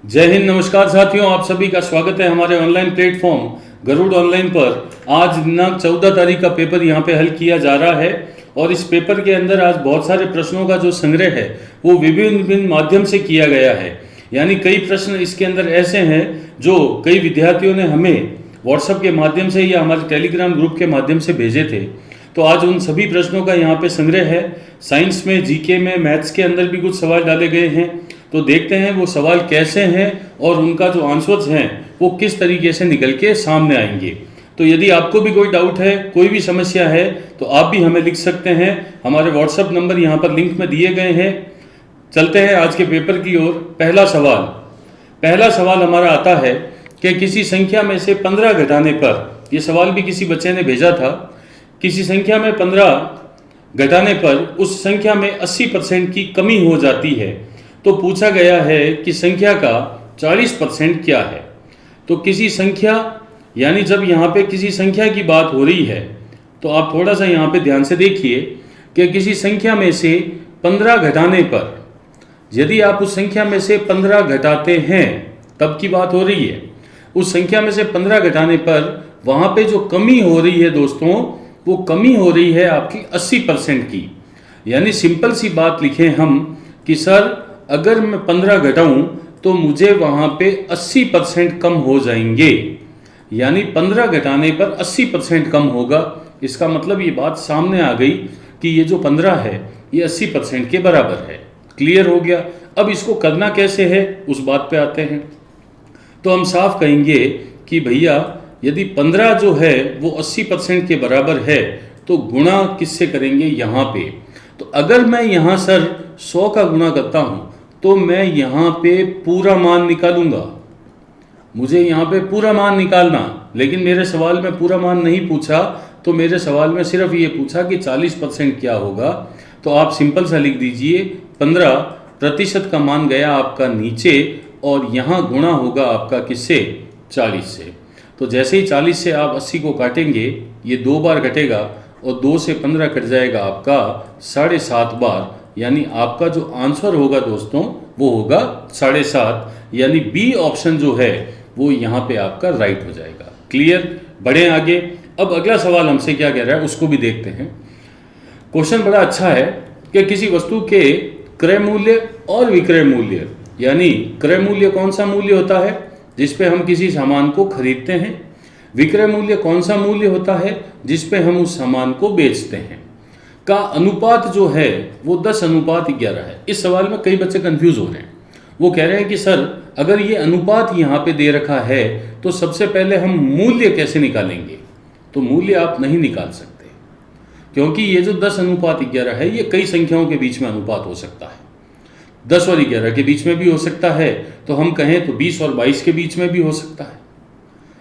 जय हिंद। नमस्कार साथियों, आप सभी का स्वागत है हमारे ऑनलाइन प्लेटफॉर्म गरुड़ ऑनलाइन पर। आज दिनांक 14 तारीख का पेपर यहाँ पे हल किया जा रहा है और इस पेपर के अंदर आज बहुत सारे प्रश्नों का जो संग्रह है वो विभिन्न विभिन्न माध्यम से किया गया है। यानी कई प्रश्न इसके अंदर ऐसे हैं जो कई विद्यार्थियों ने हमें व्हाट्सएप के माध्यम से या हमारे टेलीग्राम ग्रुप के माध्यम से भेजे थे। तो आज उन सभी प्रश्नों का यहाँ पे संग्रह है। साइंस में, जीके में, मैथ्स के अंदर भी कुछ सवाल डाले गए हैं। तो देखते हैं वो सवाल कैसे हैं और उनका जो आंसर्स हैं वो किस तरीके से निकल के सामने आएंगे। तो यदि आपको भी कोई डाउट है, कोई भी समस्या है, तो आप भी हमें लिख सकते हैं। हमारे व्हाट्सएप नंबर यहाँ पर लिंक में दिए गए हैं। चलते हैं आज के पेपर की ओर। पहला सवाल हमारा आता है कि किसी संख्या में से 15 घटाने पर, ये सवाल भी किसी बच्चे ने भेजा था, किसी संख्या में 15 घटाने पर उस संख्या में 80% की कमी हो जाती है। तो पूछा गया है कि संख्या का 40% क्या है। तो किसी संख्या, यानी जब यहाँ पे किसी संख्या की बात हो रही है तो आप थोड़ा सा यहाँ पे ध्यान से देखिए कि किसी संख्या में से 15 घटाने पर, यदि आप उस संख्या में से 15 घटाते हैं तब की बात हो रही है। उस संख्या में से 15 घटाने पर वहाँ पे जो कमी हो रही है दोस्तों, वो कमी हो रही है आपकी 80% की। यानी सिंपल सी बात लिखें हम कि सर अगर मैं 15 घटाऊं तो मुझे वहाँ पे 80% कम हो जाएंगे। यानी 15 घटाने पर 80% कम होगा। इसका मतलब ये बात सामने आ गई कि ये जो 15 है ये 80% के बराबर है। क्लियर हो गया। अब इसको करना कैसे है उस बात पे आते हैं। तो हम साफ कहेंगे कि भैया यदि 15 जो है वो 80% के बराबर है तो गुणा किससे करेंगे यहाँ पे। तो अगर मैं यहाँ सर 100 का गुणा करता हूँ तो मैं यहाँ पे पूरा मान निकालूंगा। मुझे यहाँ पे पूरा मान निकालना, लेकिन मेरे सवाल में पूरा मान नहीं पूछा। तो मेरे सवाल में सिर्फ ये पूछा कि 40% क्या होगा। तो आप सिंपल सा लिख दीजिए 15% का मान गया आपका नीचे और यहाँ गुणा होगा आपका किससे, 40 से। तो जैसे ही 40 से आप 80 को काटेंगे, ये 2 बार कटेगा और 2 से 15 कट जाएगा आपका 7.5 बार। यानी आपका जो आंसर होगा दोस्तों वो होगा 7.5। यानी बी ऑप्शन जो है वो यहाँ पे आपका राइट हो जाएगा। क्लियर। बढ़े आगे। अब अगला सवाल हमसे क्या कह रहा है उसको भी देखते हैं। क्वेश्चन बड़ा अच्छा है कि किसी वस्तु के क्रय मूल्य और विक्रय मूल्य, यानी क्रय मूल्य कौन सा मूल्य होता है जिसपे हम किसी सामान को खरीदते हैं, विक्रय मूल्य कौन सा मूल्य होता है जिसपे हम उस सामान को बेचते हैं, का अनुपात जो है वो 10:11 है। इस सवाल में कई बच्चे कंफ्यूज हो रहे हैं। वो कह रहे हैं कि सर अगर ये अनुपात यहाँ पे दे रखा है तो सबसे पहले हम मूल्य कैसे निकालेंगे। तो मूल्य आप नहीं निकाल सकते, क्योंकि ये जो 10:11 है ये कई संख्याओं के बीच में अनुपात हो सकता है। 10 और 11 के बीच में भी हो सकता है, तो हम कहें तो 20 और 22 के बीच में भी हो सकता है।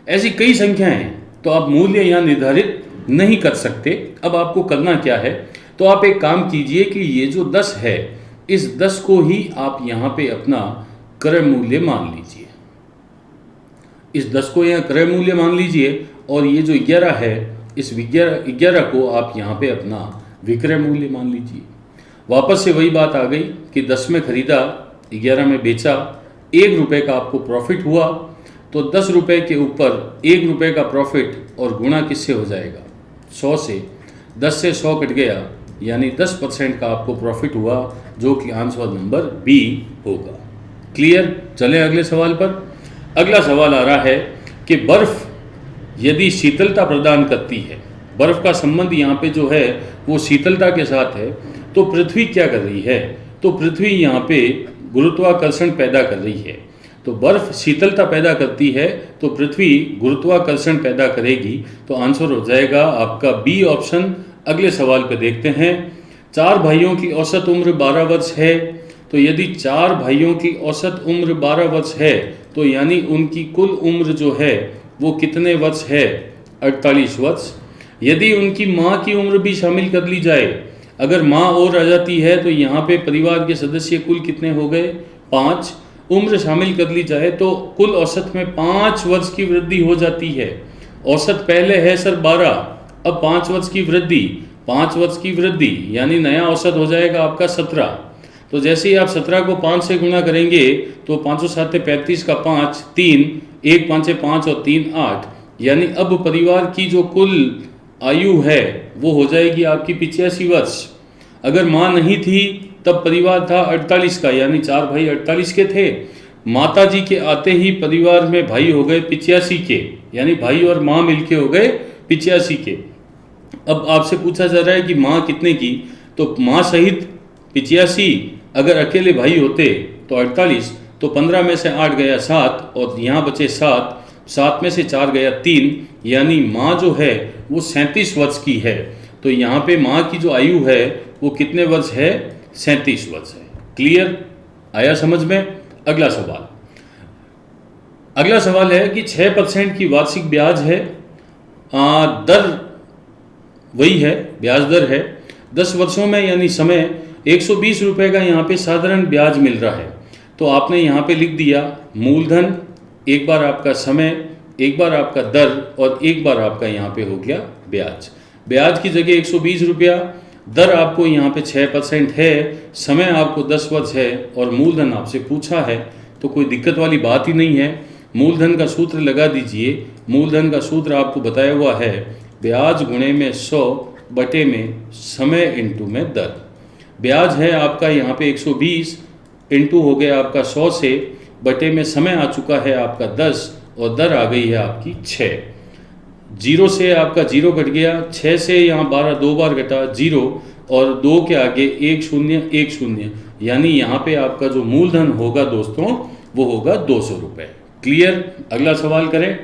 ऐसी कई संख्याएं हैं, तो आप मूल्य यहाँ निर्धारित नहीं कर सकते। अब आपको करना क्या है, तो आप एक काम कीजिए कि ये जो 10 है इस 10 को ही आप यहाँ पे अपना क्रय मूल्य मान लीजिए। इस 10 को यहाँ क्रय मूल्य मान लीजिए और ये जो 11 है इस 11 को आप यहाँ पे अपना विक्रय मूल्य मान लीजिए। वापस से वही बात आ गई कि 10 में खरीदा, 11 में बेचा, 1 रुपये का आपको प्रॉफिट हुआ। तो 10 रुपये के ऊपर 1 रुपये का प्रॉफिट और गुणा किससे हो जाएगा, 100 से। 10 से 100 कट गया, यानी 10% का आपको प्रॉफिट हुआ, जो कि आंसर नंबर बी होगा। क्लियर। चलें अगले सवाल पर। अगला सवाल आ रहा है कि बर्फ यदि शीतलता प्रदान करती है, बर्फ का संबंध यहाँ पे जो है वो शीतलता के साथ है, तो पृथ्वी क्या कर रही है। तो पृथ्वी यहाँ पे गुरुत्वाकर्षण पैदा कर रही है। तो बर्फ शीतलता पैदा करती है तो पृथ्वी गुरुत्वाकर्षण पैदा करेगी। तो आंसर हो जाएगा आपका बी ऑप्शन। अगले सवाल पे देखते हैं। 4 भाइयों की औसत उम्र 12 वर्ष है। तो यदि 4 भाइयों की औसत उम्र 12 वर्ष है तो यानी उनकी कुल उम्र जो है वो कितने वर्ष है, 48 वर्ष। यदि उनकी माँ की उम्र भी शामिल कर ली जाए, अगर माँ और आ जाती है तो यहाँ पे परिवार के सदस्य कुल कितने हो गए, 5। उम्र शामिल कर ली जाए तो कुल औसत में 5 वर्ष की वृद्धि हो जाती है। औसत पहले है सर 12, अब 5 वर्ष की वृद्धि, 5 वर्ष की वृद्धि यानी नया औसत हो जाएगा आपका 17। तो जैसे ही आप 17 को 5 से गुणा करेंगे तो 5 7 35 का 5 3 1 5 5 और 3 8, यानी अब परिवार की जो कुल आयु है वो हो जाएगी आपकी 85 वर्ष। अगर माँ नहीं थी तब परिवार था 48 का, यानी 4 भाई 48 के थे। माता जी के आते ही परिवार में भाई हो गए 85 के, यानी भाई और माँ मिलके हो गए 85 के। अब आपसे पूछा जा रहा है कि माँ कितने की, तो माँ सहित 85, अगर अकेले भाई होते तो 48, तो 15 में से 8 गया 7 और यहाँ बचे 7, 7 में से 4 गया 3, यानी माँ जो है वो 37 वर्ष की है। तो यहाँ पे माँ की जो आयु है वो कितने वर्ष है, 37 वर्ष है। क्लियर, आया समझ में। अगला सवाल है कि 6% की वार्षिक ब्याज है, दर वही है, ब्याज दर है 10 वर्षों में, यानी समय 120 रुपये का यहाँ पे साधारण ब्याज मिल रहा है। तो आपने यहाँ पे लिख दिया मूलधन, एक बार आपका समय, एक बार आपका दर और एक बार आपका यहाँ पे हो गया ब्याज। ब्याज की जगह 120 रुपया, दर आपको यहाँ पे 6% है, समय आपको 10 वर्ष है और मूलधन आपसे पूछा है, तो कोई दिक्कत वाली बात ही नहीं है। मूलधन का सूत्र लगा दीजिए। मूलधन का सूत्र आपको बताया हुआ है ब्याज गुणे में 100 बटे में समय इंटू में दर। ब्याज है आपका यहाँ पे 120 इंटू हो गया आपका 100 से, बटे में समय आ चुका है आपका 10 और दर आ गई है आपकी 6। 0 से आपका 0 कट गया, 6 से यहाँ 12 दो बार घटा 0 और 2 के आगे 1 0 1 0, यानी यहाँ पे आपका जो मूलधन होगा दोस्तों वो होगा 200 रुपये। क्लियर, अगला सवाल करें।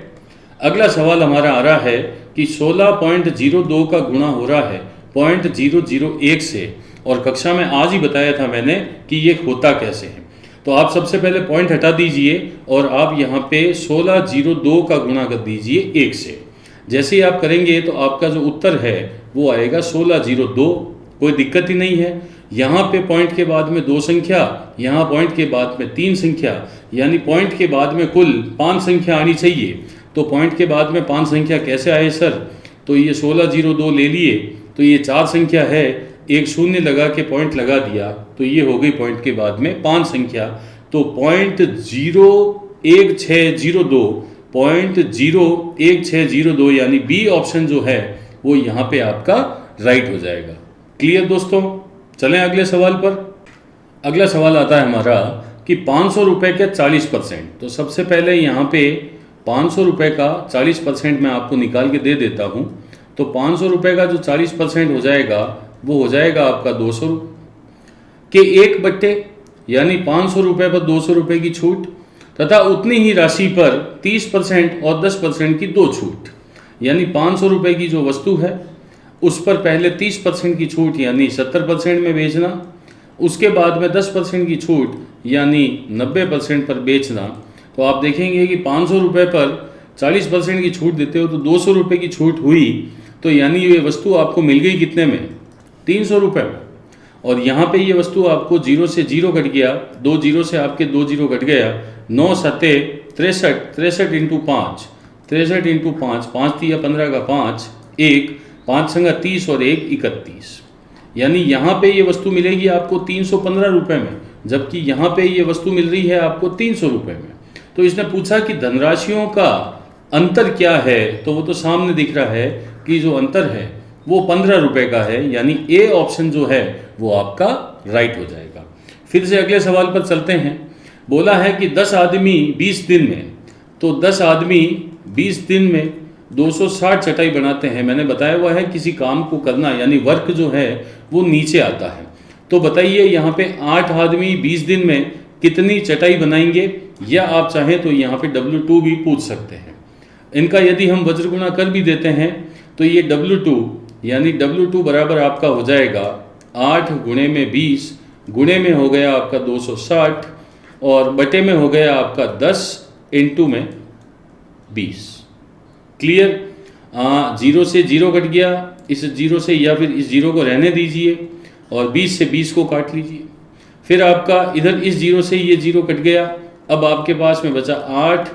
अगला सवाल हमारा आ रहा है कि 16.02 का गुणा हो रहा है 0.001 से, और कक्षा में आज ही बताया था मैंने कि ये होता कैसे है। तो आप सबसे पहले पॉइंट हटा दीजिए और आप यहाँ पे 1602 का गुणा कर दीजिए 1 से। जैसे ही आप करेंगे तो आपका जो उत्तर है वो आएगा 1602। कोई दिक्कत ही नहीं है। यहाँ पे पॉइंट के बाद में 2 संख्या, यहाँ पॉइंट के बाद में 3 संख्या, यानी पॉइंट के बाद में कुल 5 संख्या आनी चाहिए। तो पॉइंट के बाद में 5 संख्या कैसे आए सर? तो ये 1602 ले लिए तो ये 4 संख्या है, एक शून्य लगा के पॉइंट लगा दिया तो ये हो गई पॉइंट के बाद में 5 संख्या। तो 0.1602 यानी बी ऑप्शन जो है वो यहाँ पे आपका राइट हो जाएगा। क्लियर दोस्तों, चलें अगले सवाल पर। अगला सवाल आता है हमारा कि 500 रुपये के 40%। तो सबसे पहले यहाँ पे 500 रुपये का 40% मैं आपको निकाल के दे देता हूँ। तो 500 रुपये का जो 40% हो जाएगा वो हो जाएगा आपका 200 के 1 बट्टे, यानी 500 रुपये पर 200 रुपये की छूट, तथा उतनी ही राशि पर 30% और 10% की 2 छूट, यानी 500 रुपये की जो वस्तु है उस पर पहले 30% की छूट यानी 70% में बेचना, उसके बाद में 10% की छूट यानी 90% पर बेचना। तो आप देखेंगे कि 500 रुपये पर 40% की छूट देते हो तो 200 रुपये की छूट हुई, तो यानी ये वस्तु आपको मिल गई कितने में? 300 रुपये में। और यहाँ पे ये वस्तु आपको 0 से 0 कट गया, 2 0 से आपके 2 0 कट गया, 9 7 63, 63 इंटू 5, 63 इंटू 5, 5 3 15 का 5, 1 5 संगा 30 और 1 31, यानी यहाँ पे ये वस्तु मिलेगी आपको 315 रुपये में, जबकि यहाँ पे ये वस्तु मिल रही है आपको 300 रुपये में। तो इसने पूछा कि धनराशियों का अंतर क्या है, तो वो तो सामने दिख रहा है कि जो अंतर है वो 15 रुपये का है, यानी ए ऑप्शन जो है वो आपका राइट हो जाएगा। फिर से अगले सवाल पर चलते हैं। बोला है कि 10 आदमी 20 दिन में, तो 10 आदमी 20 दिन में 260 चटाई बनाते हैं। मैंने बताया हुआ है किसी काम को करना यानी वर्क जो है वो नीचे आता है। तो बताइए यहाँ पे 8 आदमी 20 दिन में कितनी चटाई बनाएंगे, या आप चाहें तो यहाँ पे W2 भी पूछ सकते हैं। इनका यदि हम वज्र गुणा कर भी देते हैं तो ये W2 यानी W2 बराबर आपका हो जाएगा 8 गुणे में 20 गुणे में हो गया आपका 260 और बटे में हो गया आपका 10 इंटू में 20। क्लियर, 0 से 0 कट गया, इस 0 से या फिर इस 0 को रहने दीजिए और 20 से 20 को काट लीजिए। फिर आपका इधर इस 0 से ये 0 कट गया, अब आपके पास में बचा 8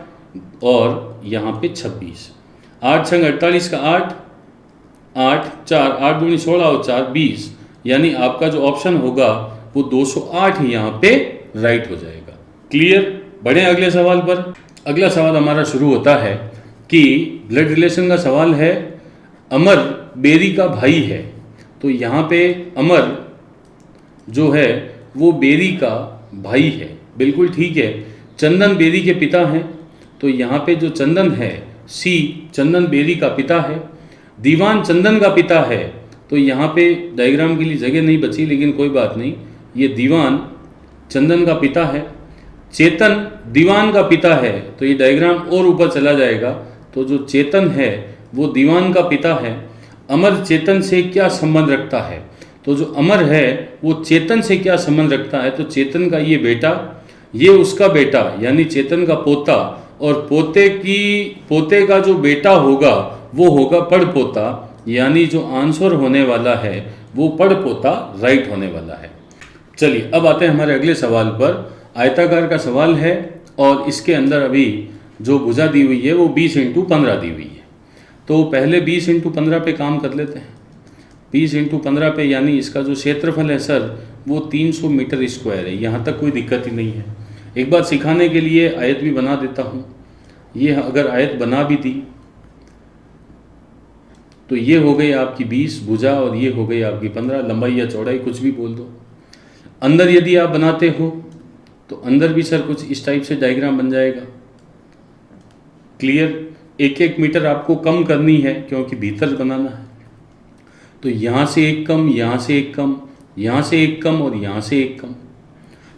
और यहाँ पे 26, 8 छंग 48 का 8, 8 4 8 दूनी 16 और 4 20, यानी आपका जो ऑप्शन होगा वो 208 यहाँ पे राइट हो जाएगा। क्लियर? बढ़े अगले सवाल पर। अगला सवाल हमारा शुरू होता है कि ब्लड रिलेशन का सवाल है, अमर बेरी का भाई है। तो यहाँ पे अमर जो है वो बेरी का भाई है, बिल्कुल ठीक है। चंदन बेरी के पिता हैं, तो यहाँ पे जो चंदन है सी चंदन बेरी का पिता है। दीवान चंदन का पिता है, तो यहाँ पे डायग्राम के लिए जगह नहीं बची, लेकिन कोई बात नहीं, ये दीवान चंदन का पिता है। चेतन दीवान का पिता है, तो ये डायग्राम और ऊपर चला जाएगा, तो जो चेतन है वो दीवान का पिता है। अमर चेतन से क्या संबंध रखता है? तो जो अमर है वो चेतन से क्या संबंध रखता है? तो चेतन का ये बेटा, ये उसका बेटा यानी चेतन का पोता, और पोते का जो बेटा होगा वो होगा पड़पोता, यानी जो आंसर होने वाला है वो पड़पोता राइट होने वाला है। चलिए अब आते हैं हमारे अगले सवाल पर। आयताकार का सवाल है और इसके अंदर अभी जो भुजा दी हुई है वो 20x15 दी हुई है। तो पहले 20x15 पे काम कर लेते हैं। 20x15 पे यानी इसका जो क्षेत्रफल है सर वो 300 मीटर स्क्वायर है। यहाँ तक कोई दिक्कत ही नहीं है। एक बार सिखाने के लिए आयत भी बना देता हूँ। ये अगर आयत बना भी दी तो ये हो गई आपकी 20 भुजा और ये हो गई आपकी 15, लंबाई या चौड़ाई कुछ भी बोल दो। अंदर यदि आप बनाते हो तो अंदर भी सर कुछ इस टाइप से डायग्राम बन जाएगा। क्लियर? 1-1 मीटर आपको कम करनी है क्योंकि भीतर बनाना है। तो यहाँ से एक कम, यहाँ से एक कम, यहाँ से एक कम और यहाँ से एक कम।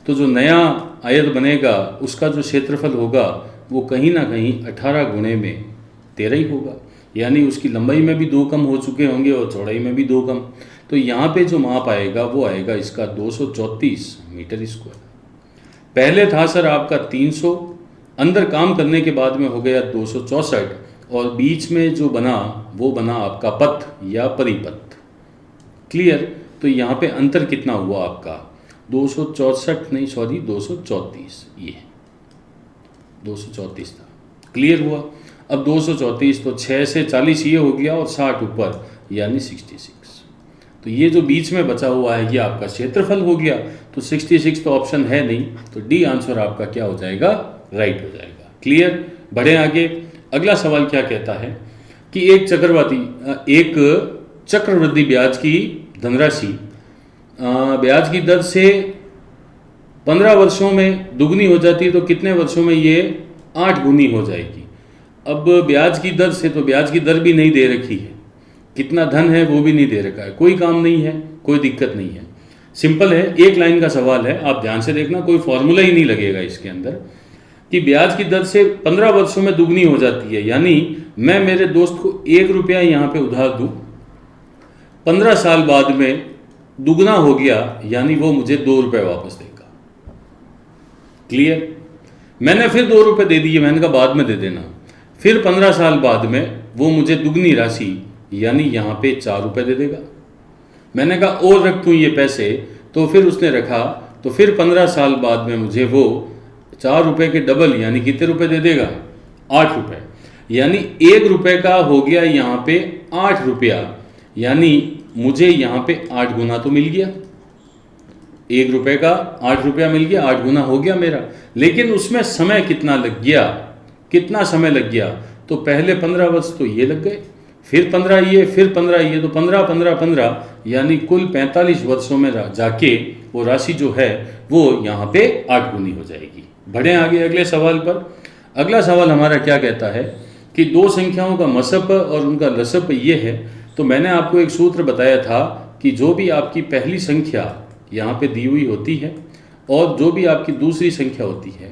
तो जो नया आयत बनेगा उसका जो क्षेत्रफल होगा वो कहीं ना कहीं 18 गुणे में 13 ही होगा, यानी उसकी लंबाई में भी 2 कम हो चुके होंगे और चौड़ाई में भी 2 कम। तो यहाँ पे जो माप आएगा वो आएगा इसका 234 मीटर स्क्वायर। पहले था सर आपका 300, अंदर काम करने के बाद में हो गया 264 और बीच में जो बना वो बना आपका पथ या परिपथ। क्लियर? तो यहाँ पे अंतर कितना हुआ आपका? 234 नहीं, सॉरी 234, ये 234 था। क्लियर हुआ? अब 234 तो 6 से 40 ये हो गया और 60 ऊपर यानी 66। तो ये जो बीच में बचा हुआ है ये आपका क्षेत्रफल हो गया। तो 66 तो ऑप्शन है नहीं, तो डी आंसर आपका क्या हो जाएगा? राइट हो जाएगा। क्लियर? बढ़े आगे। अगला सवाल क्या कहता है कि एक चक्रवृद्धि ब्याज की धनराशि ब्याज की दर से 15 वर्षों में दुगनी हो जाती है, तो कितने वर्षों में ये 8 गुनी हो जाएगी? अब ब्याज की दर से, तो ब्याज की दर भी नहीं दे रखी है, कितना धन है वो भी नहीं दे रखा है, कोई काम नहीं है, कोई दिक्कत नहीं है। सिंपल है, एक लाइन का सवाल है, आप ध्यान से देखना, कोई फॉर्मूला ही नहीं लगेगा इसके अंदर, कि ब्याज की दर से 15 वर्षों में दुगनी हो जाती है, यानी मैं मेरे दोस्त को 1 रुपया यहाँ पे उधार दूँ, 15 साल बाद में दुगना हो गया, यानी वो मुझे 2 रुपये वापस देगा। क्लियर? मैंने फिर 2 रुपये दे दिए, मैंने कहा बाद में दे देना, फिर 15 साल बाद में वो मुझे दुगनी राशि यानी यहाँ पे 4 रुपये दे देगा। मैंने कहा और रख दूँ ये पैसे, तो फिर उसने रखा, तो फिर 15 साल बाद में मुझे वो 4 रुपये के डबल यानी कितने रुपए दे देगा? 8 रुपये, यानी 1 रुपये का हो गया यहाँ पे 8 रुपया, यानी मुझे यहाँ पे 8 गुना तो मिल गया। 1 रुपये का 8 रुपया मिल गया, 8 गुना हो गया मेरा। लेकिन उसमें समय कितना लग गया? कितना समय लग गया? तो पहले 15 वर्ष तो ये लग गए, फिर 15 ये, फिर 15 ये, तो 15 15 15 यानी कुल 45 वर्षों में जाके वो राशि जो है वो यहाँ पे 8 गुनी हो जाएगी। बढ़े आगे अगले सवाल पर। अगला सवाल हमारा क्या कहता है कि 2 संख्याओं का मसप और उनका लसप ये है। तो मैंने आपको एक सूत्र बताया था कि जो भी आपकी पहली संख्या यहाँ पे दी हुई होती है और जो भी आपकी दूसरी संख्या होती है,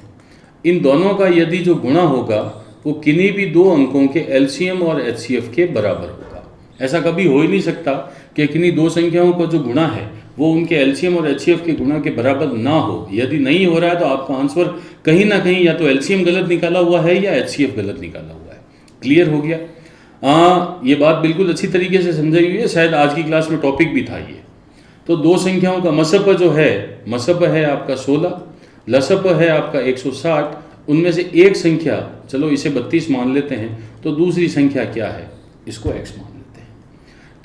इन दोनों का यदि जो गुणा होगा वो किन्हीं भी 2 अंकों के एलसीएम और एचसीएफ के बराबर होगा। ऐसा कभी हो ही नहीं सकता कि किन्हीं 2 संख्याओं का जो गुणा है वो उनके एलसीएम और एचसीएफ के गुणा के बराबर ना हो। यदि नहीं हो रहा है तो आपका आंसर कहीं ना कहीं या तो एलसीएम गलत निकाला हुआ है या एचसीएफ गलत निकाला हुआ है। क्लियर हो गया? ये बात बिल्कुल अच्छी तरीके से समझाई हुई है, शायद आज की क्लास में टॉपिक भी था ये। तो 2 संख्याओं का मसप जो है, मसप है आपका 16, लसप है आपका 160। उनमें से एक संख्या, चलो इसे 32 मान लेते हैं, तो दूसरी संख्या क्या है? इसको x मान लेते हैं।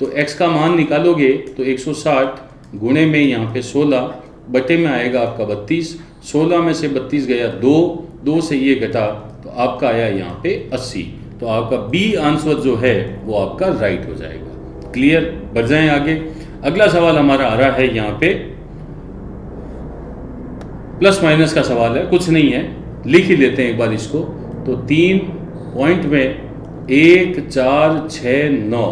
तो x का मान निकालोगे तो 160 गुणे में यहाँ पे 16 बटे में आएगा आपका 32, 16 में से 32 गया 2, 2 से ये घटा तो आपका आया यहाँ पे 80। तो आपका बी आंसर जो है वो आपका राइट हो जाएगा। क्लियर, बढ़ जाएं आगे। अगला सवाल हमारा आ रहा है यहाँ पे प्लस माइनस का सवाल है, कुछ नहीं है, लिख ही लेते हैं एक बार इसको। तो 3 पॉइंट में 1 4 6 9,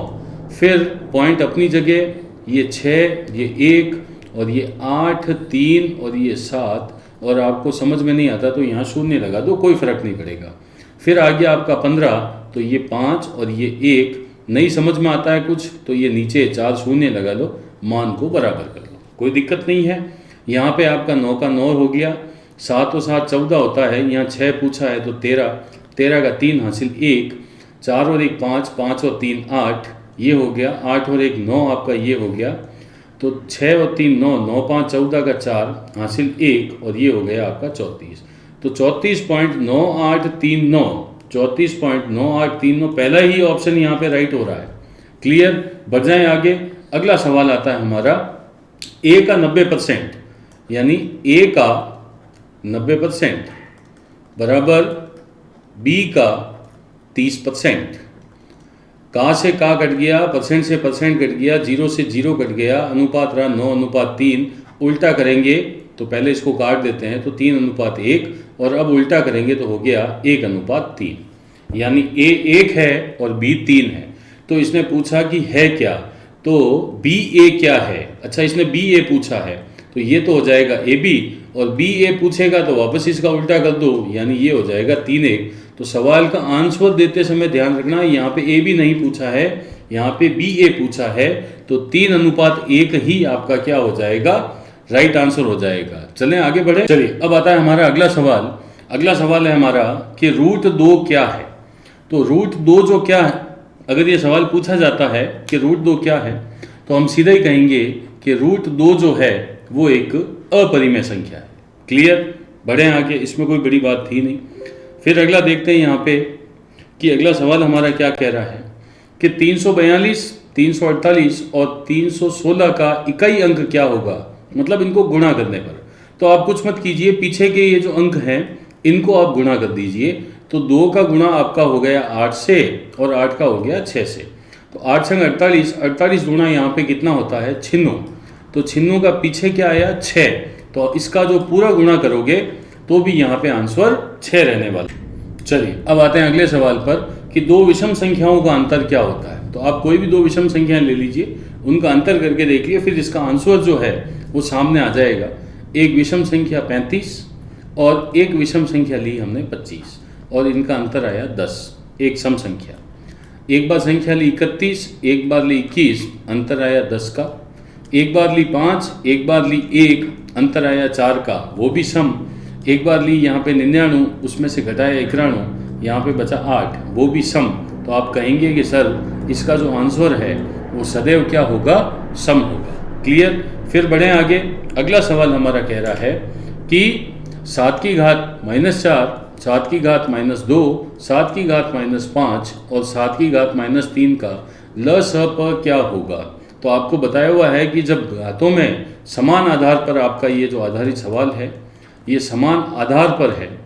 फिर पॉइंट अपनी जगह, ये 6, ये 1 और ये 8 3 और ये 7, और आपको समझ में नहीं आता तो यहाँ शून्य लगा दो, कोई फर्क नहीं पड़ेगा। फिर आ गया आपका 15, तो ये 5 और ये 1, नहीं समझ में आता है कुछ तो ये नीचे 4 शून्य लगा लो, मान को बराबर कर लो, कोई दिक्कत नहीं है। यहाँ पे आपका 9 का 9 हो गया, 7 और 7 14 होता है, यहाँ 6 पूछा है तो 13, 13 का 3 हासिल 1, 4 और 1 5, 5 और 3 8, ये हो गया, 8 और 1 9 आपका ये हो गया, तो 6 और 3 9, 9 5 14 का 4 हासिल 1 और ये हो गया आपका 34। तो 34.9839, 34.9839 पहला ही ऑप्शन यहाँ पे राइट हो रहा है। क्लियर, बढ़ जाएं आगे। अगला सवाल आता है हमारा ए का 90%, यानी ए का 90% बराबर बी का 30%। का से का कट गया, परसेंट से परसेंट कट गया, 0 से 0 कट गया, अनुपात रहा 9:3। उल्टा करेंगे तो पहले इसको काट देते हैं, तो 3:1, और अब उल्टा करेंगे तो हो गया 1:3, यानी ए 1 है और बी 3 है। तो इसने पूछा कि है क्या, तो बी ए क्या है। अच्छा, इसने बी ए पूछा है तो ये तो हो जाएगा ए बी, और बी ए पूछेगा तो वापस इसका उल्टा कर दो, यानी ये हो जाएगा 3:1। तो सवाल का आंसर देते समय ध्यान रखना, यहाँ पे ए बी नहीं पूछा है, यहाँ पे बी ए पूछा है, तो 3:1 ही आपका क्या हो जाएगा, राइट आंसर हो जाएगा। चलें आगे बढ़े। चलिए, अब आता है हमारा अगला सवाल। अगला सवाल है हमारा कि √2 क्या है। तो √2 जो क्या है, अगर ये सवाल पूछा जाता है कि √2 क्या है, तो हम सीधा ही कहेंगे कि √2 जो है वो एक अपरिमेय संख्या है। क्लियर, बढ़े आगे, इसमें कोई बड़ी बात थी नहीं। फिर अगला देखते हैं यहाँ पे कि अगला सवाल हमारा क्या कह रहा है कि 342, 348 और 316 का इकाई अंक क्या होगा, मतलब इनको गुणा करने पर। तो आप कुछ मत कीजिए, पीछे के ये जो अंक हैं इनको आप गुणा कर दीजिए। तो 2 का गुणा आपका हो गया 8 से और 8 का हो गया 6 से। तो 8 संग 48, 48 गुणा यहाँ पे कितना होता है 96। तो 96 का पीछे क्या आया 6, तो इसका जो पूरा गुणा करोगे तो भी यहाँ पे आंसर 6 रहने वाला। चलिए, अब आते हैं अगले सवाल पर कि 2 विषम संख्याओं का अंतर क्या होता है। तो आप कोई भी 2 विषम संख्याएं ले लीजिए, उनका अंतर करके देखिए, फिर इसका आंसर जो है वो सामने आ जाएगा। एक विषम संख्या 35 और एक विषम संख्या ली हमने 25, और इनका अंतर आया 10। एक सम संख्या, एक बार संख्या ली 31, एक बार ली 21, अंतर आया 10 का। एक बार ली 5, एक बार ली 1, अंतर आया 4 का, वो भी सम। एक बार ली यहाँ पे 99, उसमें से घटाया 91, यहाँ पे बचा 8, वो भी सम। तो आप कहेंगे कि सर इसका जो आंसर है वो सदैव क्या होगा, सम होगा। क्लियर, फिर बढ़ें आगे। अगला सवाल हमारा कह रहा है कि 7 की घात -4, 7 की घात -2, 7 की घात -5 और 7 की घात -3 का लसप क्या होगा। तो आपको बताया हुआ है कि जब घातों में समान आधार पर आपका ये जो आधारित सवाल है ये समान आधार पर है,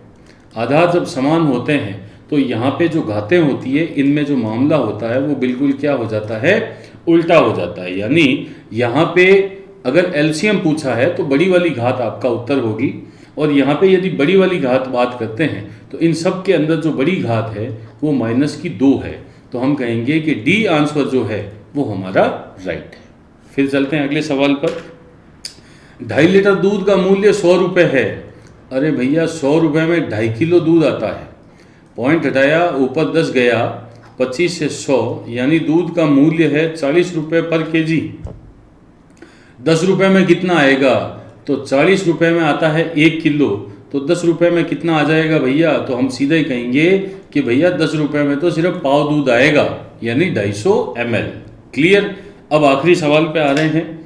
आधार जब समान होते हैं तो यहाँ पे जो घातें होती है इनमें जो मामला होता है वो बिल्कुल क्या हो जाता है, उल्टा हो जाता है। यानी यहाँ पे अगर एलसीएम पूछा है तो बड़ी वाली घात आपका उत्तर होगी, और यहाँ पे यदि बड़ी वाली घात बात करते हैं तो इन सब के अंदर जो बड़ी घात है वो -2 है। तो हम कहेंगे कि डी आंसर जो है वो हमारा राइट है। फिर चलते हैं अगले सवाल पर। 2.5 लीटर दूध का मूल्य 100 रुपये है। अरे भैया 100 रुपये में 2.5 किलो दूध आता है, पॉइंट हटाया, ऊपर 10 गया, 25 से 100, यानी दूध का मूल्य है 40 रुपये पर केजी। 10 रुपये में कितना आएगा, तो 40 रुपये में आता है 1 किलो, तो 10 रुपये में कितना आ जाएगा भैया। तो हम सीधा ही कहेंगे कि भैया 10 रुपये में तो सिर्फ पाव दूध आएगा, यानी 250 ml। क्लियर, अब आखिरी सवाल पे आ रहे हैं।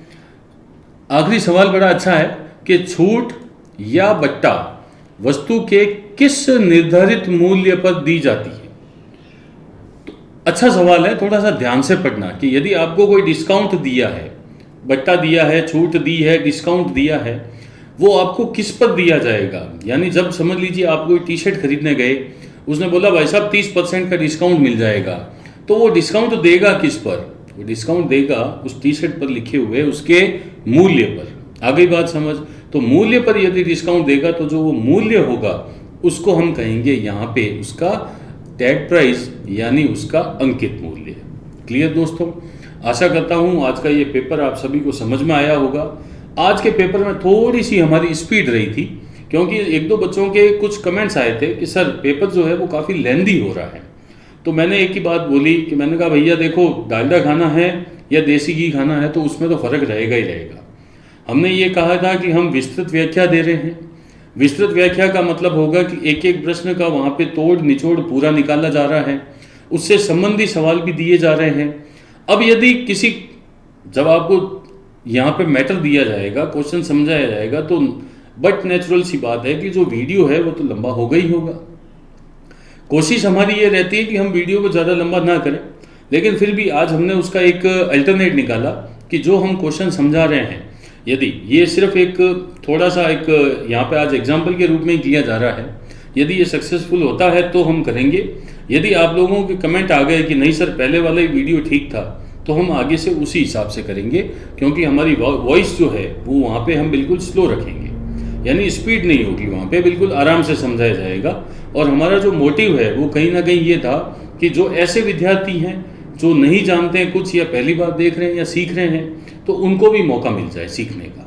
आखिरी सवाल बड़ा अच्छा है कि छूट या बट्टा वस्तु के किस निर्धारित मूल्य पर दी जाती है। तो अच्छा सवाल है, थोड़ा सा ध्यान से पढ़ना कि यदि आपको कोई डिस्काउंट दिया है, बट्टा दिया है, छूट दी है, डिस्काउंट दिया है, वो आपको किस पर दिया जाएगा। यानी जब समझ लीजिए आप कोई टी शर्ट खरीदने गए, उसने बोला भाई साहब 30% का डिस्काउंट मिल जाएगा, तो वो डिस्काउंट देगा किस पर? वो डिस्काउंट देगा उस टी शर्ट पर लिखे हुए उसके मूल्य पर। आ गई बात समझ? तो मूल्य पर यदि डिस्काउंट देगा तो जो वो मूल्य होगा उसको हम कहेंगे यहाँ पे उसका टैग प्राइस, यानी उसका अंकित मूल्य। क्लियर दोस्तों? आशा करता हूँ आज का ये पेपर आप सभी को समझ में आया होगा। आज के पेपर में थोड़ी सी हमारी स्पीड रही थी, क्योंकि एक दो बच्चों के कुछ कमेंट्स आए थे कि सर पेपर जो है वो काफ़ी लेंदी हो रहा है। तो मैंने एक ही बात बोली कि मैंने कहा भैया देखो, डालडा खाना है या देसी घी खाना है तो उसमें तो फ़र्क रहेगा ही रहेगा। हमने ये कहा था कि हम विस्तृत व्याख्या दे रहे हैं। विस्तृत व्याख्या का मतलब होगा कि एक एक प्रश्न का वहाँ पे तोड़ निचोड़ पूरा निकाला जा रहा है, उससे संबंधी सवाल भी दिए जा रहे हैं। अब यदि किसी, जब आपको यहाँ पे मैटर दिया जाएगा, क्वेश्चन समझाया जाएगा, तो बट नेचुरल सी बात है कि जो वीडियो है वो तो लंबा होगा ही होगा। कोशिश हमारी ये रहती है कि हम वीडियो को ज़्यादा लंबा ना करें, लेकिन फिर भी आज हमने उसका एक अल्टरनेट निकाला कि जो हम क्वेश्चन समझा रहे हैं, यदि ये सिर्फ एक थोड़ा सा एक यहाँ पे आज एग्जाम्पल के रूप में ही किया जा रहा है, यदि ये सक्सेसफुल होता है तो हम करेंगे। यदि आप लोगों के कमेंट आ गए कि नहीं सर पहले वाला ही वीडियो ठीक था, तो हम आगे से उसी हिसाब से करेंगे, क्योंकि हमारी वॉइस जो है वो वहाँ पे हम बिल्कुल स्लो रखेंगे, यानी स्पीड नहीं होगी, वहाँ पे बिल्कुल आराम से समझाया जाएगा। और हमारा जो मोटिव है वो कहीं ना कहीं ये था कि जो ऐसे विद्यार्थी हैं जो नहीं जानते हैं कुछ, या पहली बार देख रहे हैं या सीख रहे हैं, तो उनको भी मौका मिल जाए सीखने का।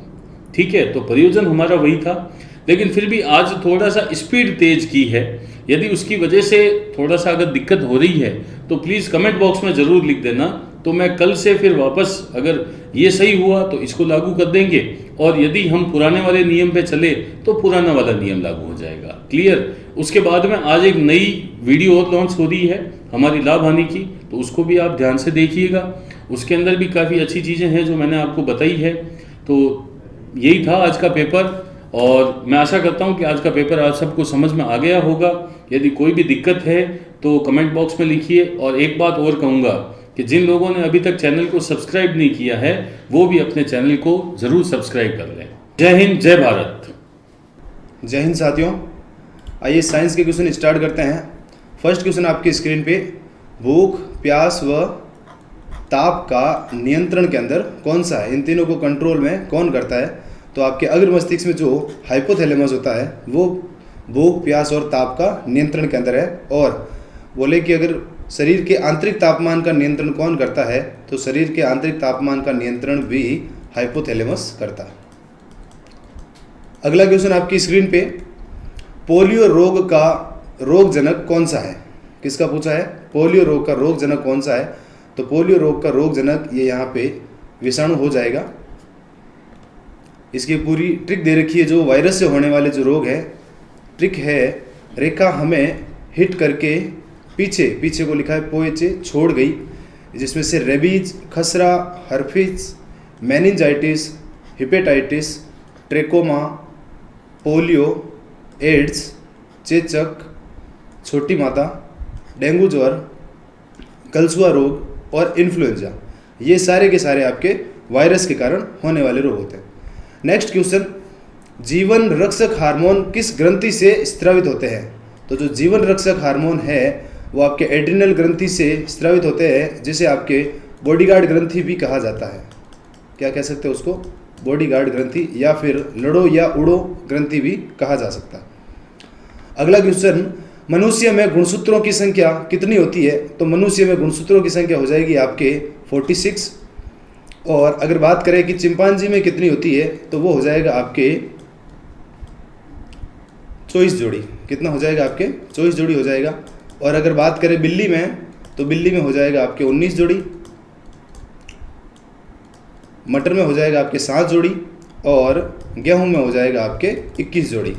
ठीक है, तो प्रयोजन हमारा वही था, लेकिन फिर भी आज थोड़ा सा स्पीड तेज की है। यदि उसकी वजह से थोड़ा सा अगर दिक्कत हो रही है तो प्लीज़ कमेंट बॉक्स में ज़रूर लिख देना, तो मैं कल से फिर वापस अगर ये सही हुआ तो इसको लागू कर देंगे, और यदि हम पुराने वाले नियम पे चले तो पुराना वाला नियम लागू हो जाएगा। क्लियर? उसके बाद में आज एक नई वीडियो और लॉन्च हो रही है हमारी लाभ हानि की, तो उसको भी आप ध्यान से देखिएगा। उसके अंदर भी काफ़ी अच्छी चीज़ें हैं जो मैंने आपको बताई है। तो यही था आज का पेपर, और मैं आशा करता हूं कि आज का पेपर आप सबको समझ में आ गया होगा। यदि कोई भी दिक्कत है तो कमेंट बॉक्स में लिखिए। और एक बात और कहूँगा कि जिन लोगों ने अभी तक चैनल को सब्सक्राइब नहीं किया है वो भी अपने चैनल को ज़रूर सब्सक्राइब कर लें। जय हिंद, जय भारत। जय हिंद साथियों, आइए साइंस के क्वेश्चन स्टार्ट करते हैं। फर्स्ट क्वेश्चन आपकी स्क्रीन पे, भूख, प्यास व ताप का नियंत्रण के अंदर कौन सा है? इन तीनों को कंट्रोल में कौन करता है? तो आपके अग्र मस्तिष्क में जो हाइपोथैलेमस होता है वो भूख, प्यास और ताप का नियंत्रण के अंदर है। और बोले कि अगर शरीर के आंतरिक तापमान का नियंत्रण कौन करता है, तो शरीर के आंतरिक तापमान का नियंत्रण भी हाइपोथैलेमस करता है। अगला क्वेश्चन आपकी स्क्रीन पे, पोलियो रोग का रोगजनक कौन सा है? किसका पूछा है? पोलियो रोग का रोगजनक कौन सा है? तो पोलियो रोग का रोगजनक ये यहाँ पे विषाणु हो जाएगा। इसकी पूरी ट्रिक दे रखी है, जो वायरस से होने वाले जो रोग है, ट्रिक है रेखा हमें हिट करके पीछे को लिखा है पोएचे छोड़ गई, जिसमें से रेबीज, खसरा, herpes, meningitis, hepatitis, trachoma, polio, AIDS, चेचक, छोटी माता, डेंगू ज्वर, कलसुआ रोग और इन्फ्लुएंजा, ये सारे के सारे आपके वायरस के कारण होने वाले रोग होते हैं। नेक्स्ट क्वेश्चन, जीवन रक्षक हार्मोन किस ग्रंथि से स्रावित होते हैं? तो जो जीवन रक्षक हार्मोन है वो आपके एड्रिनल ग्रंथि से स्रावित होते हैं, जिसे आपके बॉडीगार्ड ग्रंथि भी कहा जाता है। क्या कह सकते हैं उसको? बॉडीगार्ड ग्रंथि, या फिर लड़ो या उड़ो ग्रंथि भी कहा जा सकता है। अगला क्वेश्चन, मनुष्य में गुणसूत्रों की संख्या कितनी होती है? तो मनुष्य में गुणसूत्रों की संख्या हो जाएगी आपके 46। और अगर बात करें कि चिंपांजी में कितनी होती है, तो वो हो जाएगा आपके 24 जोड़ी। कितना हो जाएगा? आपके 24 जोड़ी हो जाएगा। और अगर बात करें बिल्ली में, तो बिल्ली में हो जाएगा आपके 19 जोड़ी, मटर में हो जाएगा आपके 7 जोड़ी, और गेहूं में हो जाएगा आपके 21 जोड़ी।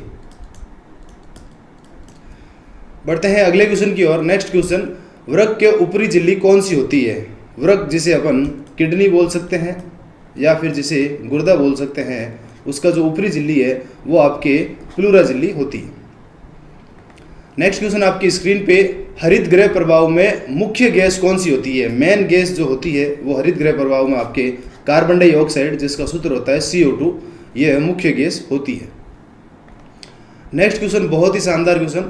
बढ़ते हैं अगले क्वेश्चन की ओर। नेक्स्ट क्वेश्चन, वृक्क के ऊपरी झिल्ली कौन सी होती है? वृक्क जिसे अपन किडनी बोल सकते हैं या फिर जिसे गुर्दा बोल सकते हैं, उसका जो ऊपरी झिल्ली है वो आपके प्लूरा झिल्ली होती है। नेक्स्ट क्वेश्चन आपकी स्क्रीन पे, हरित गृह प्रभाव में मुख्य गैस कौन सी होती है? मेन गैस जो होती है वो हरित गृह प्रभाव में आपके कार्बन डाइऑक्साइड, जिसका सूत्र होता है CO2, यह मुख्य गैस होती है। नेक्स्ट क्वेश्चन बहुत ही शानदार क्वेश्चन,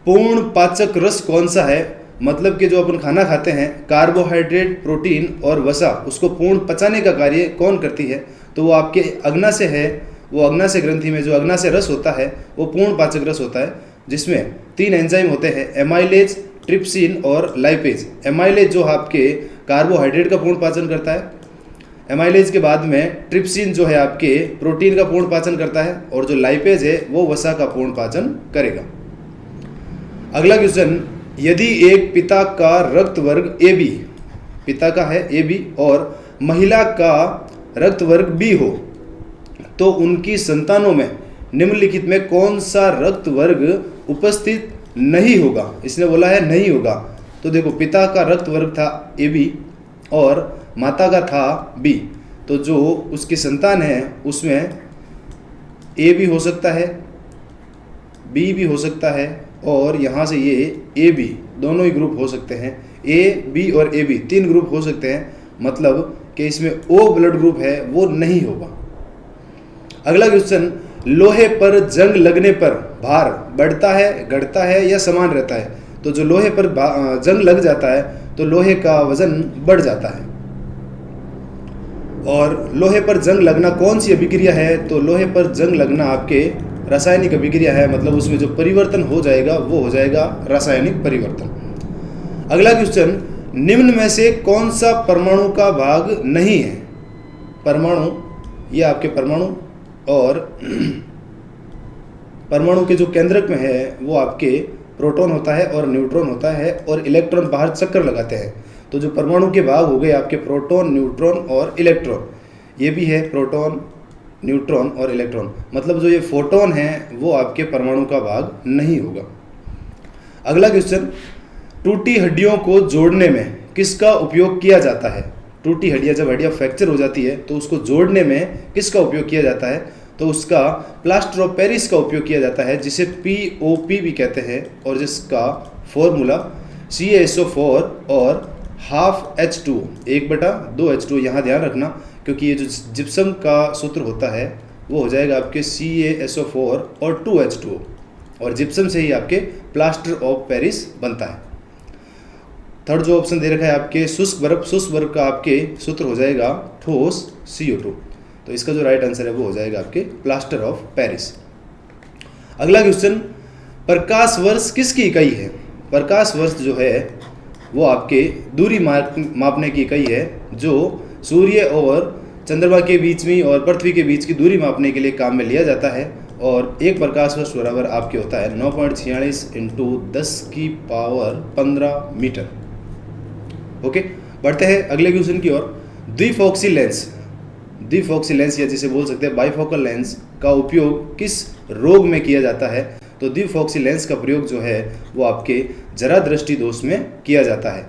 पूर्ण पाचक रस कौन सा है? मतलब कि जो अपन खाना खाते हैं, कार्बोहाइड्रेट, प्रोटीन और वसा, उसको पूर्ण पचाने का कार्य कौन करती है? तो वो आपके अग्नाशय है। वो अग्नाशय ग्रंथि में जो अग्नाशय रस होता है वो पूर्ण पाचक रस होता है, जिसमें 3 एंजाइम होते हैं, एमाइलेज, ट्रिप्सिन और लाइपेज। एमाइलेज जो आपके कार्बोहाइड्रेट का पूर्ण पाचन करता है, एमाइलेज के बाद में ट्रिप्सिन जो है आपके प्रोटीन का पूर्ण पाचन करता है, और जो लाइपेज है वो वसा का पूर्ण पाचन करेगा। अगला क्वेश्चन, यदि एक पिता का रक्त वर्ग AB, पिता का है AB, और महिला का रक्त वर्ग B हो, तो उनकी संतानों में निम्नलिखित में कौन सा रक्त वर्ग उपस्थित नहीं होगा? इसने बोला है नहीं होगा। तो देखो, पिता का रक्त वर्ग था AB और माता का था B, तो जो उसकी संतान है उसमें A भी हो सकता है, B भी हो सकता है, और यहाँ से ये AB दोनों ही ग्रुप हो सकते हैं। A, B और AB 3 ग्रुप हो सकते हैं, मतलब कि इसमें O ब्लड ग्रुप है वो नहीं होगा। अगला क्वेश्चन, लोहे पर जंग लगने पर भार बढ़ता है, घटता है या समान रहता है? तो जो लोहे पर जंग लग जाता है तो लोहे का वजन बढ़ जाता है। और लोहे पर जंग लगना कौन सी अभिक्रिया है? तो लोहे पर जंग लगना आपके रासायनिक अभिक्रिया है, मतलब उसमें जो परिवर्तन हो जाएगा वो हो जाएगा रासायनिक परिवर्तन। अगला क्वेश्चन, निम्न में से कौन सा परमाणु का भाग नहीं है? परमाणु, ये आपके परमाणु, और परमाणु के जो केंद्रक में है वो आपके प्रोटॉन होता है और न्यूट्रॉन होता है, और इलेक्ट्रॉन बाहर चक्कर लगाते हैं। तो जो परमाणु के भाग हो गए आपके प्रोटॉन, न्यूट्रॉन और इलेक्ट्रॉन, ये भी है प्रोटॉन, न्यूट्रॉन और इलेक्ट्रॉन, मतलब जो ये फोटोन है वो आपके परमाणु का भाग नहीं होगा। अगला क्वेश्चन, टूटी हड्डियों को जोड़ने में किसका उपयोग किया जाता है? टूटी हड्डियाँ, जब हड्डियाँ फ्रैक्चर हो जाती है तो उसको जोड़ने में किसका उपयोग किया जाता है? तो उसका प्लास्टर ऑफ पेरिस का उपयोग किया जाता है, जिसे POP भी कहते हैं, और जिसका फॉर्मूला CaSO4 और हाफ H2O, 1/2H2O, यहाँ ध्यान रखना, क्योंकि ये जो जिप्सम का सूत्र होता है वो हो जाएगा आपके CaSO4 और 2H2O, और जिप्सम से ही आपके प्लास्टर ऑफ पेरिस बनता है। थर्ड जो ऑप्शन दे रखा है आपके शुष्क बर्फ, शुष्क बर्फ का आपके सूत्र हो जाएगा ठोस CO2, तो इसका जो राइट आंसर है वो हो जाएगा आपके प्लास्टर ऑफ पेरिस। अगला क्वेश्चन, प्रकाश वर्ष किसकी इकाई है? प्रकाश वर्ष जो है वो आपके दूरी मापने की इकाई है, जो सूर्य और चंद्रमा के बीच में और पृथ्वी के बीच की दूरी मापने के लिए काम में लिया जाता है, और एक प्रकाश वर्ष बराबर आपके होता है 9.46 × 10⁻15 मीटर। ओके, बढ़ते हैं अगले क्वेश्चन की ओर। द्विफोक्सी लेंस, द्विफोक्सी लेंस या जिसे बोल सकते हैं बाइफोकल लेंस का उपयोग किस रोग में किया जाता है? तो द्विफोक्सी लेंस का प्रयोग जो है वो आपके जरा दृष्टि दोष में किया जाता है।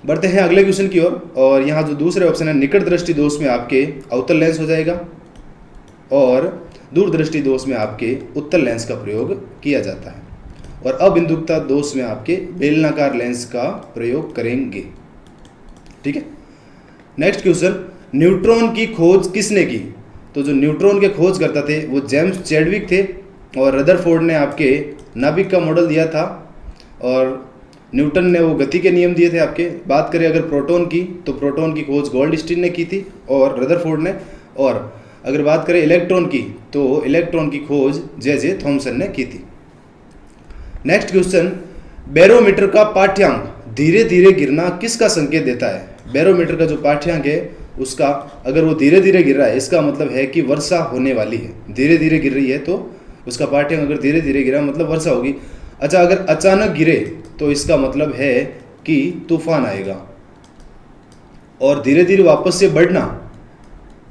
बढ़ते हैं अगले क्वेश्चन की ओर, और यहाँ जो दूसरे ऑप्शन है निकट दृष्टि दोष में आपके अवतल लेंस हो जाएगा, और दूरदृष्टि दोष में आपके उत्तल लेंस का प्रयोग किया जाता है, और अबिंदुकता दोष में आपके बेलनाकार लेंस का प्रयोग करेंगे। ठीक है, नेक्स्ट क्वेश्चन, न्यूट्रॉन की खोज किसने की? तो जो न्यूट्रॉन के खोज करता थे वो जेम्स चैडविक थे, और रदरफोर्ड ने आपके नाभिक का मॉडल दिया था, और न्यूटन ने वो गति के नियम दिए थे आपके। बात करें अगर प्रोटॉन की, तो प्रोटॉन की खोज गोल्डस्टीन ने की थी और रदरफोर्ड ने, और अगर बात करें इलेक्ट्रॉन की तो इलेक्ट्रॉन की खोज जे थॉमसन ने की थी। नेक्स्ट क्वेश्चन, बैरोमीटर का पाठ्यांक धीरे धीरे गिरना किसका संकेत देता है? बैरोमीटर का जो पाठ्यांक है उसका अगर वो धीरे धीरे गिर रहा है, इसका मतलब है कि वर्षा होने वाली है। धीरे धीरे गिर रही है तो उसका पाठ्यांक अगर धीरे धीरे गिरा मतलब वर्षा होगी। अच्छा, अगर अचानक गिरे तो इसका मतलब है कि तूफान आएगा, और धीरे धीरे वापस से बढ़ना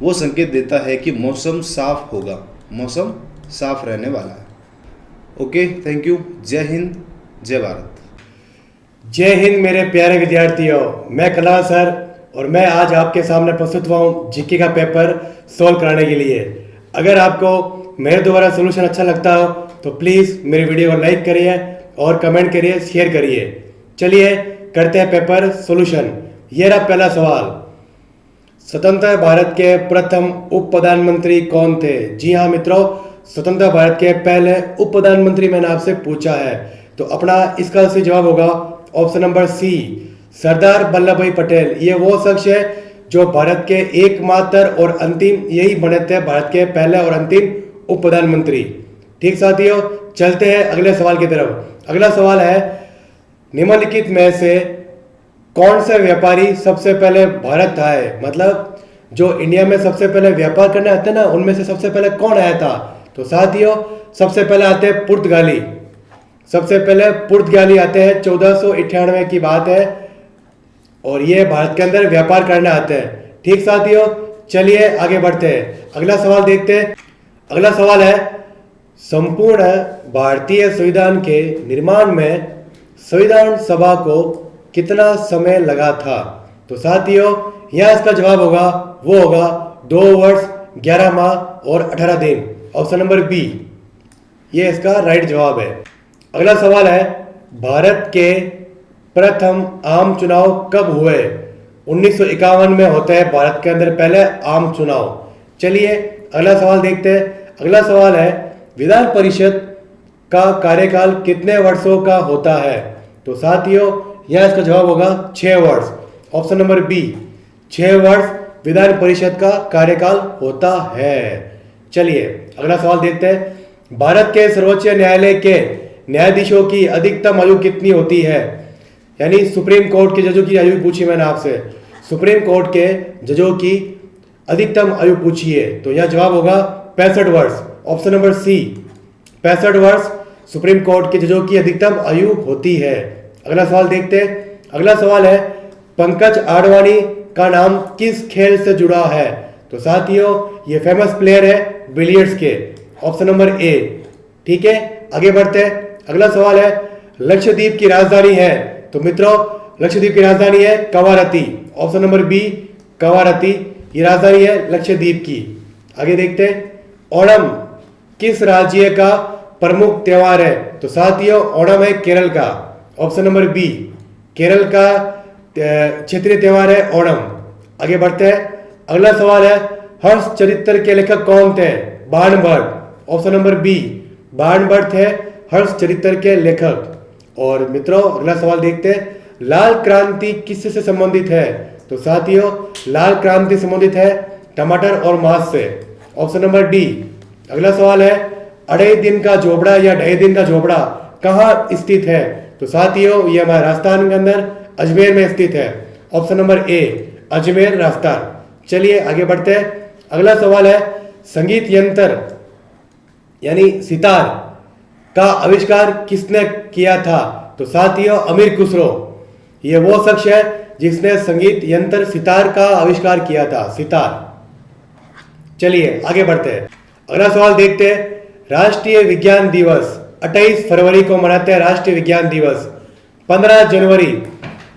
वो संकेत देता है कि मौसम साफ होगा, मौसम साफ रहने वाला है। Okay, thank you. जय हिंद, जय भारत। जय हिंद मेरे प्यारे विद्यार्थियों, मैं कलाल सर, और मैं आज आपके सामने प्रस्तुत हुआ हूँ जीके का पेपर सॉल्व कराने के लिए। अगर आपको मेरे द्वारा सोल्यूशन अच्छा लगता हो तो प्लीज़ मेरी वीडियो को लाइक करिए और कमेंट करिए, शेयर करिए। चलिए करते हैं पेपर सॉल्यूशन। ये रहा पहला सवाल। स्वतंत्र भारत के प्रथम उप प्रधानमंत्री कौन थे? जी हाँ मित्रों, स्वतंत्र भारत के पहले उप प्रधानमंत्री मैंने आपसे पूछा है। तो अपना इसका सही जवाब होगा option number C, Sardar Vallabh भाई पटेल। ये वो शख्स है जो भारत के एकमात्र और अंतिम, यही बने थे भारत के पहले और अंतिम उप प्रधानमंत्री। ठीक साथियों, चलते हैं अगले सवाल की तरफ। अगला सवाल है, निम्नलिखित में से कौन से व्यापारी सबसे पहले भारत आए? मतलब जो इंडिया में सबसे पहले व्यापार करने आते ना, उनमें से सबसे पहले कौन आया था? तो साथियों, सबसे पहले आते हैं पुर्तगाली। सबसे पहले पुर्तगाली आते हैं, 1498 की बात है, और ये भारत के अंदर व्यापार करने आते हैं। ठीक साथियों, चलिए आगे बढ़ते हैं, अगला सवाल देखते हैं। अगला सवाल है, संपूर्ण भारतीय संविधान के निर्माण में संविधान सभा को कितना समय लगा था? तो साथियों, यह इसका जवाब होगा, वो होगा 2 वर्ष 11 माह और 18 दिन। ऑप्शन नंबर बी, ये इसका राइट जवाब है। अगला सवाल है, भारत के प्रथम आम चुनाव कब हुए? 1951 में होता है भारत के अंदर पहले आम चुनाव। चलिए अगला सवाल देखते हैं। अगला सवाल है, विधान परिषद का कार्यकाल कितने वर्षों का होता है? तो साथियों, यह इसका जवाब होगा 6 वर्ष। ऑप्शन नंबर बी, 6 वर्ष विधान परिषद का कार्यकाल होता है। चलिए अगला सवाल देखते हैं। भारत के सर्वोच्च न्यायालय के न्यायाधीशों की अधिकतम आयु कितनी होती है? यानी सुप्रीम कोर्ट के जजों की आयु पूछी मैंने आपसे, सुप्रीम कोर्ट के जजों की अधिकतम आयु पूछी है, तो यह जवाब होगा 65 वर्ष। ऑप्शन नंबर सी, 65 वर्ष सुप्रीम कोर्ट के जजों की अधिकतम आयु होती है। अगला सवाल देखते हैं। अगला सवाल है, पंकज आडवाणी का नाम किस खेल से जुड़ा है? तो साथियों, ये फेमस प्लेयर है बिलियर्ड्स के। Option number A. ठीक है, आगे बढ़ते हैं। अगला सवाल है, लक्षद्वीप की राजधानी है? तो मित्रों, लक्षद्वीप की राजधानी है Kavaratti. Option number B, Kavaratti ये राजधानी है लक्षद्वीप की। आगे देखते हैं, ओणम किस राज्य का प्रमुख त्योहार है? तो साथियों, ओणम है केरल का। ऑप्शन नंबर बी, केरल का क्षेत्रीय त्योहार है ओणम। आगे बढ़ते हैं। अगला सवाल है, हर्ष चरित्र के लेखक कौन थे? Banabhatta. Option number B, Banabhatta थे हर्ष चरित्र के लेखक। और मित्रों, अगला सवाल देखते हैं, लाल क्रांति किससे संबंधित है? तो साथियों, लाल क्रांति संबंधित है टमाटर और मांस से। Option number D. अगला सवाल है, अढ़ाई दिन का झोपड़ा या ढाई दिन का झोपड़ा कहाँ स्थित है? तो साथियों, ये हमारे राजस्थान के अंदर अजमेर में स्थित है। Option number A, Ajmer Rajasthan. चलिए आगे बढ़ते हैं। अगला सवाल है, संगीत यंत्र यानी सितार का आविष्कार किसने किया था? तो साथियों, अमीर खुसरो। ये वो शख्स है जिसने संगीत यंत्र सितार का आविष्कार किया था, सितार। चलिए आगे बढ़ते हैं। अगला सवाल देखते हैं, राष्ट्रीय विज्ञान दिवस 28 फरवरी को मनाते हैं राष्ट्रीय विज्ञान दिवस। 15 जनवरी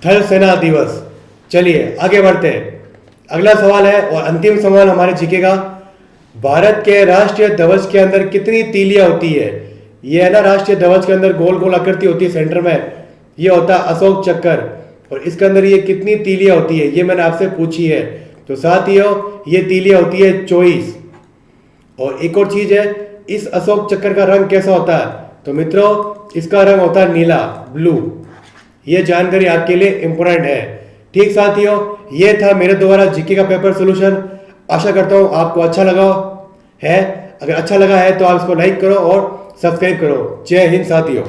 थल सेना दिवस। चलिए आगे बढ़ते हैं। अगला सवाल है और अंतिम सवाल हमारे जीके का, भारत के राष्ट्रीय ध्वज के अंदर कितनी तीलियां होती है? ये है ना, राष्ट्रीय ध्वज के अंदर गोल गोल आकृति होती है सेंटर में, ये होता है अशोक चक्कर, और इसके अंदर ये कितनी तीलियां होती है ये मैंने आपसे पूछी है। तो साथियों, ये तीलियां होती है 24। और एक और चीज है, इस अशोक चक्कर का रंग कैसा होता है? तो मित्रों, इसका रंग होता है नीला, ब्लू। ये जानकारी आपके लिए इंपॉर्टेंट है। ठीक साथियों, ये था मेरे द्वारा जीके का पेपर सोल्यूशन। आशा करता हूँ आपको अच्छा लगा है। अगर अच्छा लगा है तो आप इसको लाइक करो और सब्सक्राइब करो। जय हिंद साथियों।